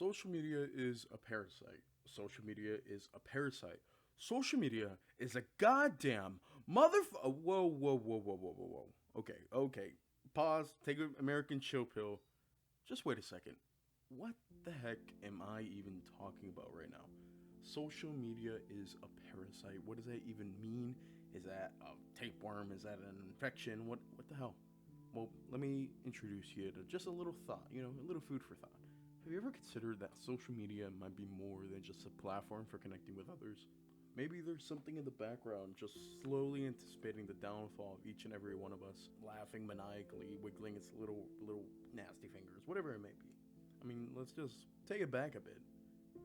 Social media is a parasite. Social media is a parasite. Social media is a goddamn motherfucker. Whoa, whoa, whoa, whoa, whoa, whoa, whoa. Okay, okay. Pause. Take an American chill pill. Just wait a second. What the heck am I even talking about right now? Social media is a parasite. What does that even mean? Is that a tapeworm? Is that an infection? What the hell? Well, let me introduce you to just a little thought, a little food for thought. Have you ever considered that social media might be more than just a platform for connecting with others? Maybe there's something in the background just slowly anticipating the downfall of each and every one of us, laughing maniacally, wiggling its little nasty fingers, whatever it may be. I mean, let's just take it back a bit.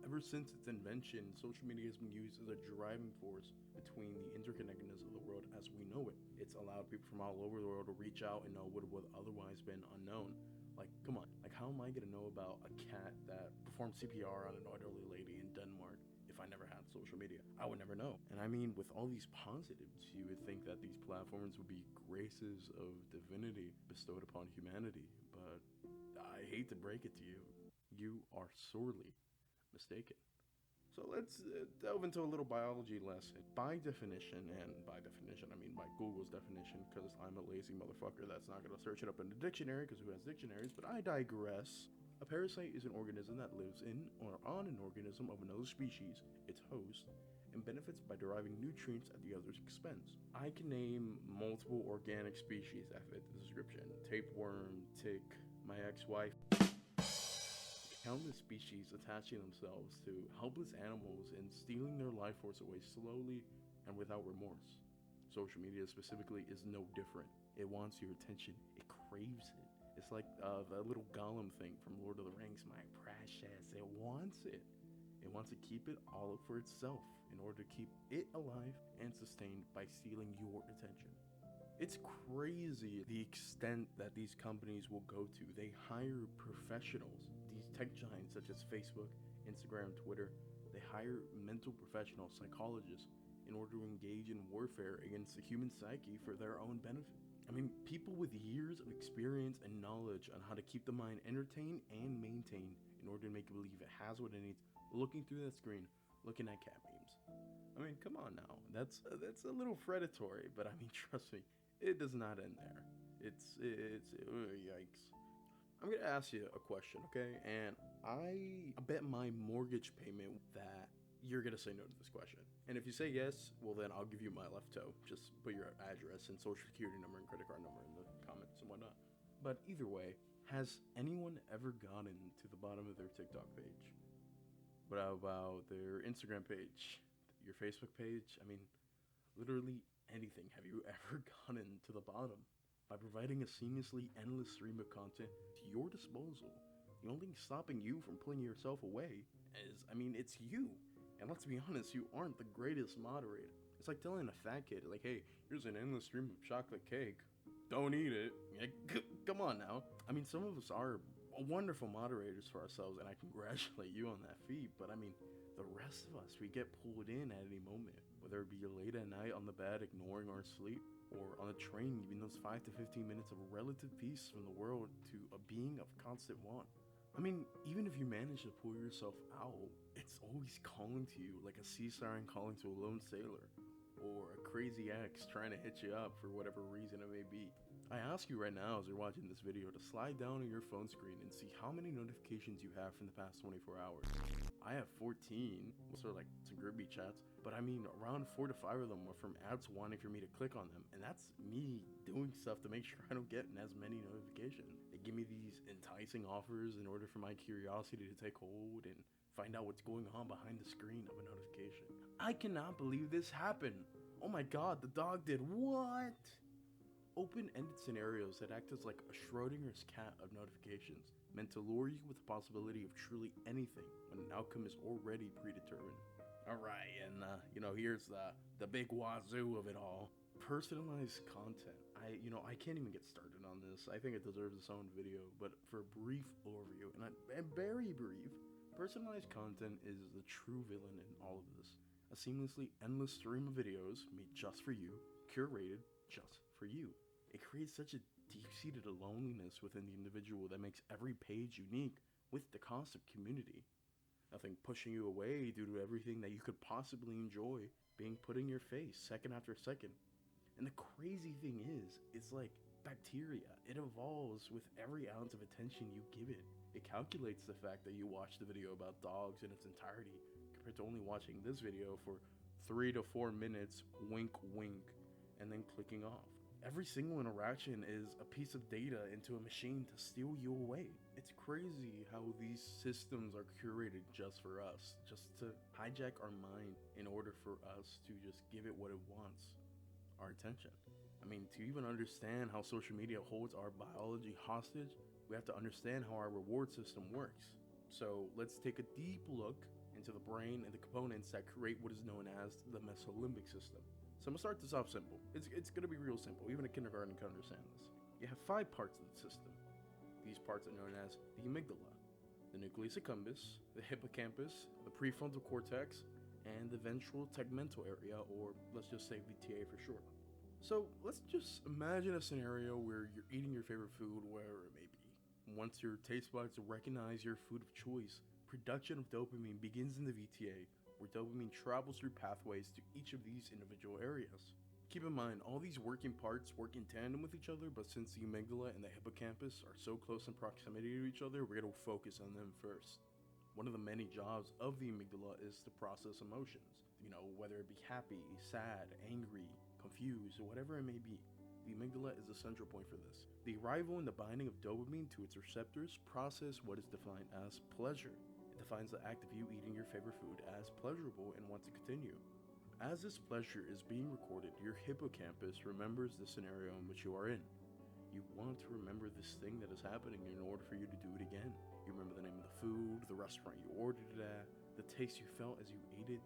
Ever since its invention, social media has been used as a driving force between the interconnectedness of the world as we know it. It's allowed people from all over the world to reach out and know what would have otherwise been unknown. Like, come on, like how am I gonna know about a cat that performed CPR on an elderly lady in Denmark if I never had social media? I would never know. And I mean, with all these positives, you would think that these platforms would be graces of divinity bestowed upon humanity, but I hate to break it to you, you are sorely mistaken. So let's delve into a little biology lesson. By definition, and by definition, I mean by Google's definition, because I'm a lazy motherfucker that's not going to search it up in the dictionary, because who has dictionaries, but I digress. A parasite is an organism that lives in or on an organism of another species, its host, and benefits by deriving nutrients at the other's expense. I can name multiple organic species that fit the description. Tapeworm, tick, my ex-wife, countless species attaching themselves to helpless animals and stealing their life force away slowly and without remorse. Social media specifically is no different. It wants your attention. It craves it. It's like the little golem thing from Lord of the Rings, my precious. It wants it. It wants to keep it all for itself in order to keep it alive and sustained by stealing your attention. It's crazy the extent that these companies will go to. They hire professionals, these tech giants such as Facebook, Instagram, Twitter. They hire mental professionals, psychologists, in order to engage in warfare against the human psyche for their own benefit. I mean, people with years of experience and knowledge on how to keep the mind entertained and maintained in order to make it believe it has what it needs, looking through that screen, looking at cat memes. I mean, come on now. That's a little predatory, but I mean, trust me, it does not end there. Yikes. I'm gonna ask you a question, okay? And I bet my mortgage payment that you're gonna say no to this question. And if you say yes, well then I'll give you my left toe. Just put your address and social security number and credit card number in the comments and whatnot. But either way, has anyone ever gotten to the bottom of their TikTok page? What about their Instagram page? Your Facebook page? I mean, literally anything. Have you ever gotten to the bottom? By providing a seamlessly endless stream of content to your disposal, the only thing stopping you from pulling yourself away is, it's you. And let's be honest, you aren't the greatest moderator. It's like telling a fat kid, like, hey, here's an endless stream of chocolate cake. Don't eat it. Come on now. I mean, some of us are wonderful moderators for ourselves, and I congratulate you on that feat. But I mean, the rest of us, we get pulled in at any moment, whether it be late at night on the bed ignoring our sleep, or on a train giving those 5 to 15 minutes of relative peace from the world to a being of constant want. I mean, even if you manage to pull yourself out, it's always calling to you like a sea siren calling to a lone sailor, or a crazy ex trying to hit you up for whatever reason it may be. I ask you right now as you're watching this video to slide down on your phone screen and see how many notifications you have from the past 24 hours. I have 14, sort of like some groupie chats, but I mean around 4 to 5 of them are from ads wanting for me to click on them, and that's me doing stuff to make sure I don't get as many notifications. They give me these enticing offers in order for my curiosity to take hold and find out what's going on behind the screen of a notification. I cannot believe this happened. Oh my god, the dog did what? Open-ended scenarios that act as like a Schrodinger's cat of notifications, meant to lure you with the possibility of truly anything when an outcome is already predetermined. Alright, and here's the big wazoo of it all. Personalized content. I can't even get started on this. I think it deserves its own video, but for a brief overview, and very brief, personalized content is the true villain in all of this. A seamlessly endless stream of videos made just for you, curated just for you. It creates such a deep-seated loneliness within the individual that makes every page unique, with the concept community. Nothing pushing you away due to everything that you could possibly enjoy being put in your face second after second. And the crazy thing is, it's like bacteria. It evolves with every ounce of attention you give it. It calculates the fact that you watch the video about dogs in its entirety compared to only watching this video for 3 to 4 minutes, wink wink, and then clicking off. Every single interaction is a piece of data into a machine to steal you away. It's crazy how these systems are curated just for us, just to hijack our mind in order for us to just give it what it wants, our attention. I mean, to even understand how social media holds our biology hostage, we have to understand how our reward system works. So let's take a deep look into the brain and the components that create what is known as the mesolimbic system. So I'm gonna start this off simple. It's gonna be real simple. Even a kindergarten can understand this. You have 5 parts of the system. These parts are known as the amygdala, the nucleus accumbens, the hippocampus, the prefrontal cortex, and the ventral tegmental area, or let's just say VTA for short. So let's just imagine a scenario where you're eating your favorite food, wherever it may be. Once your taste buds recognize your food of choice, production of dopamine begins in the VTA, where dopamine travels through pathways to each of these individual areas. Keep in mind, all these working parts work in tandem with each other, but since the amygdala and the hippocampus are so close in proximity to each other, we're going to focus on them first. One of the many jobs of the amygdala is to process emotions, whether it be happy, sad, angry, confused, or whatever it may be. The amygdala is the central point for this. The arrival and the binding of dopamine to its receptors process what is defined as pleasure. It defines the act of you eating your favorite food as pleasurable and want to continue. As this pleasure is being recorded, your hippocampus remembers the scenario in which you are in. You want to remember this thing that is happening in order for you to do it again. You remember the name of the food, the restaurant you ordered it at, the taste you felt as you ate it.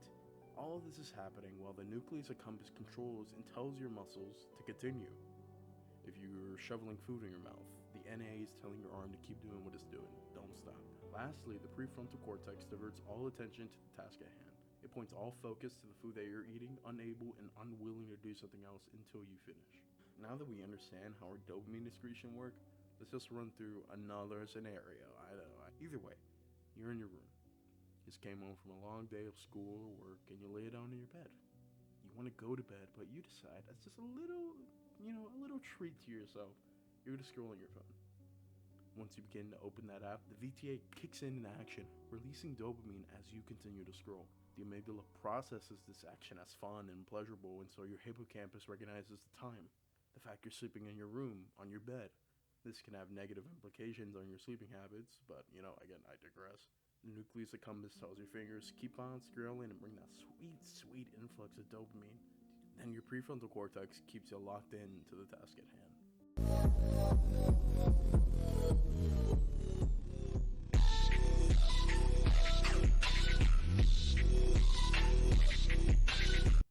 All of this is happening while the nucleus accumbens controls and tells your muscles to continue. If you're shoveling food in your mouth, the NA is telling your arm to keep doing what it's doing. Don't stop. Lastly, the prefrontal cortex diverts all attention to the task at hand. It points all focus to the food that you're eating, unable and unwilling to do something else until you finish. Now that we understand how our dopamine excretion work, let's just run through another scenario. Either way, you're in your room. Just came home from a long day of school or work, and you lay down in your bed. You want to go to bed, but you decide that's just a little treat to yourself. You're going to scroll on your phone. Once you begin to open that app, the VTA kicks in action, releasing dopamine as you continue to scroll. The amygdala processes this action as fun and pleasurable, and so your hippocampus recognizes the time. The fact you're sleeping in your room, on your bed. This can have negative implications on your sleeping habits, but, again, I digress. The nucleus accumbens tells your fingers, keep on scrolling and bring that sweet, sweet influx of dopamine. Then your prefrontal cortex keeps you locked in to the task at hand.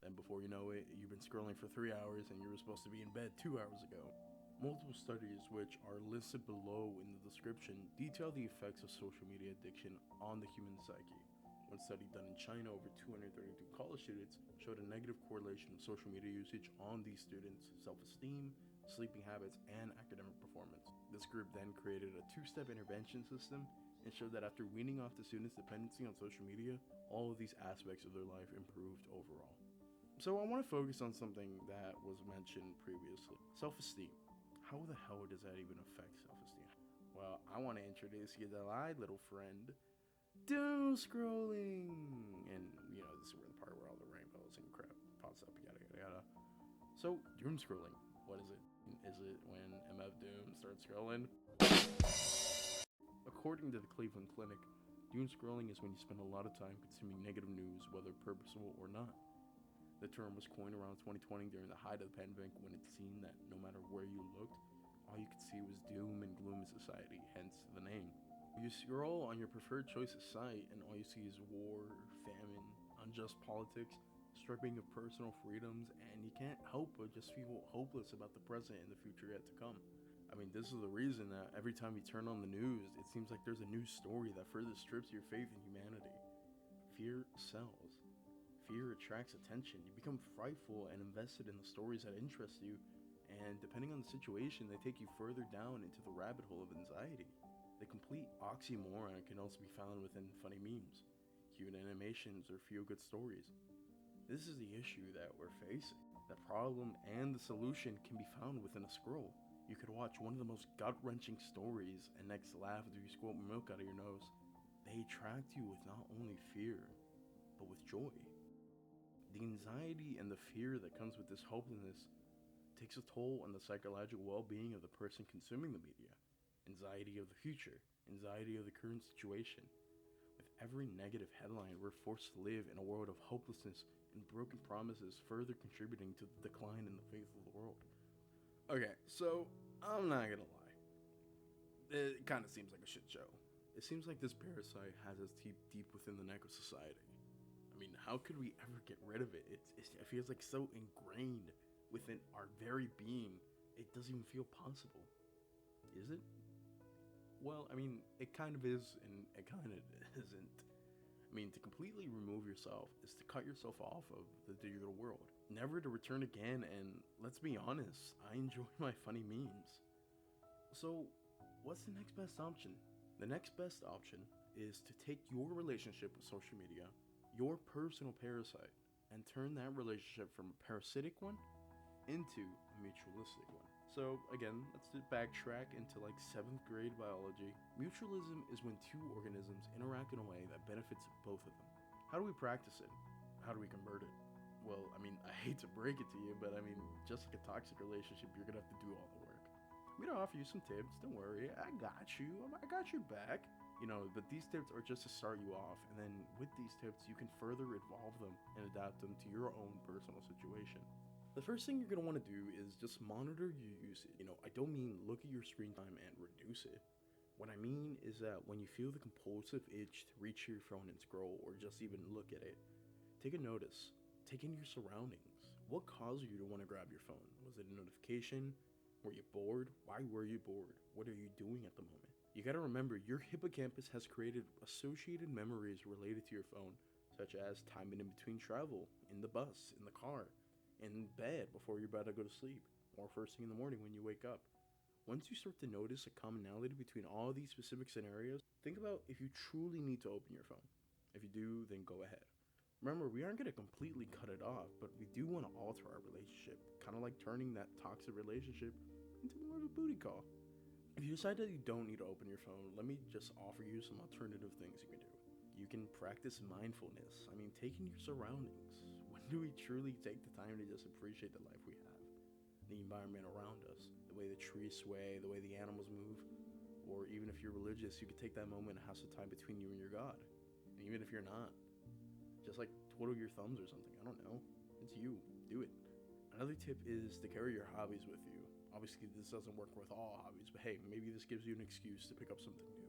Then before you know it, you've been scrolling for 3 hours and you were supposed to be in bed 2 hours ago. Multiple studies, which are listed below in the description, detail the effects of social media addiction on the human psyche. One study done in China over 232 college students showed a negative correlation of social media usage on these students' self-esteem, sleeping habits, and academic performance. This group then created a 2-step intervention system and showed that after weaning off the students' dependency on social media, all of these aspects of their life improved overall. So I want to focus on something that was mentioned previously. Self-esteem. How the hell does that even affect self-esteem? Well, I want to introduce you to my little friend, Doomscrolling! And, this is where the part where all the rainbows and crap pops up, yada yada yada. So, Doomscrolling, what is it? Is it when MF Doom starts scrolling? According to the Cleveland Clinic, Doomscrolling is when you spend a lot of time consuming negative news, whether purposeful or not. The term was coined around 2020 during the height of the pandemic, when it seemed that no matter where you looked, all you could see was doom and gloom in society, hence the name. You scroll on your preferred choice of site and all you see is war, famine, unjust politics, stripping of personal freedoms, and you can't help but just feel hopeless about the present and the future yet to come. I mean, this is the reason that every time you turn on the news, it seems like there's a new story that further strips your faith in humanity. Fear sells. Fear attracts attention. You become frightful and invested in the stories that interest you, and depending on the situation, they take you further down into the rabbit hole of anxiety. The complete oxymoron can also be found within funny memes, cute animations, or feel-good stories. This is the issue that we're facing. The problem and the solution can be found within a scroll. You could watch one of the most gut-wrenching stories and next laugh after you squirt milk out of your nose. They attract you with not only fear, but with joy. The anxiety and the fear that comes with this hopelessness takes a toll on the psychological well-being of the person consuming the media. Anxiety of the future, anxiety of the current situation. With every negative headline, we're forced to live in a world of hopelessness and broken promises, further contributing to the decline in the faith of the world. Okay, so I'm not gonna lie. It kind of seems like a shit show. It seems like this parasite has its teeth deep within the neck of society. I mean, how could we ever get rid of it? It feels like so ingrained within our very being, it doesn't even feel possible. Is it? Well, I mean, it kind of is, and it kind of isn't. I mean, to completely remove yourself is to cut yourself off of the digital world. Never to return again, and let's be honest, I enjoy my funny memes. So, what's the next best option? The next best option is to take your relationship with social media, your personal parasite, and turn that relationship from a parasitic one into a mutualistic one. So again, let's backtrack into like 7th grade biology. Mutualism is when two organisms interact in a way that benefits both of them. How do we practice it? How do we convert it? Well, I mean, I hate to break it to you, but I mean, just like a toxic relationship, you're gonna have to do all the work. I'm gonna offer you some tips. Don't worry, I got you. I got your back. But these tips are just to start you off, and then with these tips, you can further evolve them and adapt them to your own personal situation. The first thing you're going to want to do is just monitor your usage. I don't mean look at your screen time and reduce it. What I mean is that when you feel the compulsive itch to reach your phone and scroll, or just even look at it, take a notice. Take in your surroundings. What caused you to want to grab your phone? Was it a notification? Were you bored? Why were you bored? What are you doing at the moment? You gotta remember, your hippocampus has created associated memories related to your phone, such as timing in between travel, in the bus, in the car, in bed before you're about to go to sleep, or first thing in the morning when you wake up. Once you start to notice a commonality between all these specific scenarios, think about if you truly need to open your phone. If you do, then go ahead. Remember, we aren't going to completely cut it off, but we do want to alter our relationship, kind of like turning that toxic relationship into more of a booty call. If you decide that you don't need to open your phone, let me just offer you some alternative things you can do. You can practice mindfulness. I mean, taking your surroundings. When do we truly take the time to just appreciate the life we have? The environment around us, the way the trees sway, the way the animals move. Or even if you're religious, you could take that moment and have some time between you and your God. And even if you're not, just like twiddle your thumbs or something. I don't know. It's you. Do it. Another tip is to carry your hobbies with you. Obviously, this doesn't work with all hobbies, but hey, maybe this gives you an excuse to pick up something new.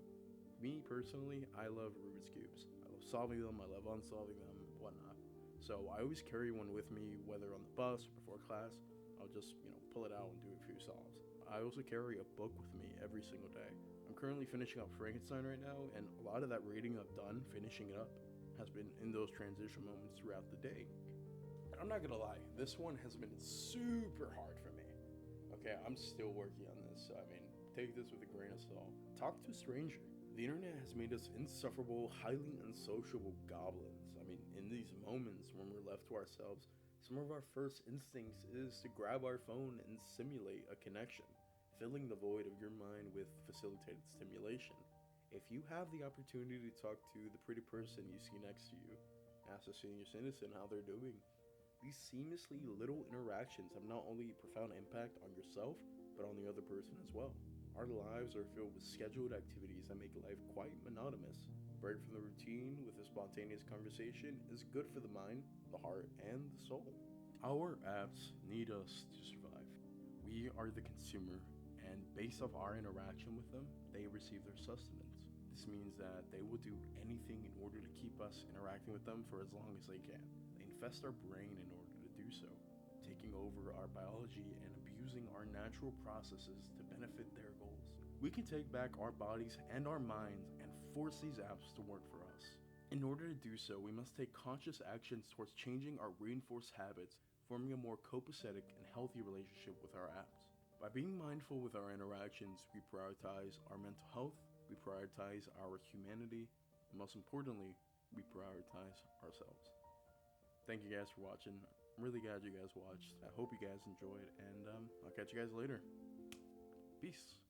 Me, personally, I love Rubik's Cubes. I love solving them, I love unsolving them, whatnot. So I always carry one with me, whether on the bus or before class. I'll just, pull it out and do a few solves. I also carry a book with me every single day. I'm currently finishing up Frankenstein right now, and a lot of that reading I've done, finishing it up, has been in those transition moments throughout the day. And I'm not gonna lie, this one has been super hard for me. Okay, I'm still working on this, so take this with a grain of salt. Talk to a stranger. The internet has made us insufferable, highly unsociable goblins. In these moments when we're left to ourselves, some of our first instincts is to grab our phone and simulate a connection, filling the void of your mind with facilitated stimulation. If you have the opportunity to talk to the pretty person you see next to you, ask a senior citizen how they're doing. These seamlessly little interactions have not only a profound impact on yourself, but on the other person as well. Our lives are filled with scheduled activities that make life quite monotonous. Break from the routine with a spontaneous conversation is good for the mind, the heart, and the soul. Our apps need us to survive. We are the consumer, and based off our interaction with them, they receive their sustenance. This means that they will do anything in order to keep us interacting with them for as long as they can. They infest our brain in order to do so, taking over our biology and abusing our natural processes to benefit their goals. We can take back our bodies and our minds and force these apps to work for us. In order to do so, we must take conscious actions towards changing our reinforced habits, forming a more copacetic and healthy relationship with our apps. By being mindful with our interactions, we prioritize our mental health, we prioritize our humanity, and most importantly, we prioritize ourselves. Thank you guys for watching. I'm really glad you guys watched. I hope you guys enjoyed, and I'll catch you guys later. Peace.